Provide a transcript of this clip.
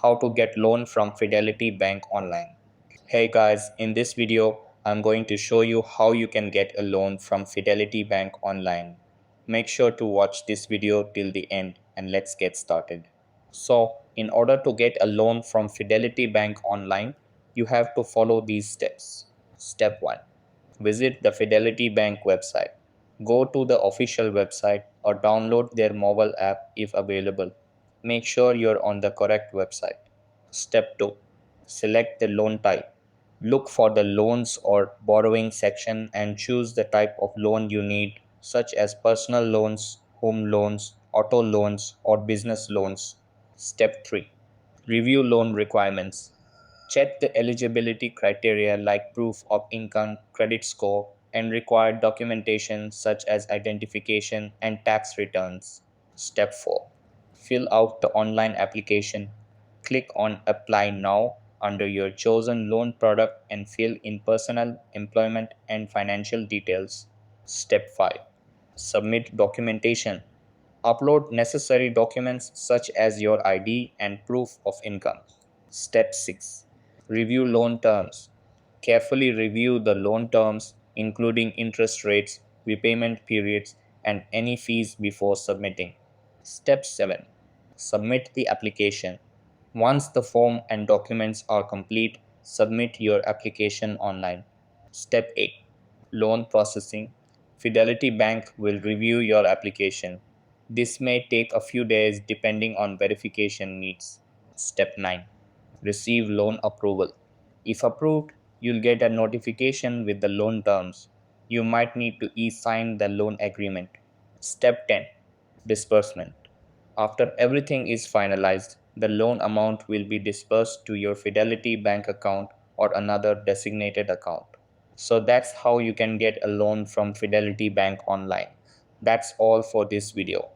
How to get loan from Fidelity Bank online. Hey guys, in this video, I'm going to show you how you can get a loan from Fidelity Bank online. Make sure to watch this video till the end and let's get started. So, in order to get a loan from Fidelity Bank online, you have to follow these steps. Step 1. Visit the Fidelity Bank website. Go to the official website or download their mobile app if available. Make sure you're on the correct website. Step 2. Select the loan type. Look for the loans or borrowing section and choose the type of loan you need, such as personal loans, home loans, auto loans, or business loans. Step 3. Review loan requirements. Check the eligibility criteria like proof of income, credit score, and required documentation such as identification and tax returns. Step 4. Fill out the online application. Click on Apply Now under your chosen loan product and fill in personal, employment, and financial details. Step 5. Submit documentation. Upload necessary documents such as your ID and proof of income. Step 6. Review loan terms. Carefully review the loan terms, including interest rates, repayment periods, and any fees before submitting. Step 7. Submit the application. Once the form and documents are complete, submit your application online. Step 8. Loan processing. Fidelity Bank will review your application. This may take a few days depending on verification needs. Step 9. Receive loan approval. If approved, you'll get a notification with the loan terms. You might need to e-sign the loan agreement. Step 10. Disbursement. After everything is finalized, the loan amount will be disbursed to your Fidelity Bank account or another designated account. So that's how you can get a loan from Fidelity Bank online. That's all for this video.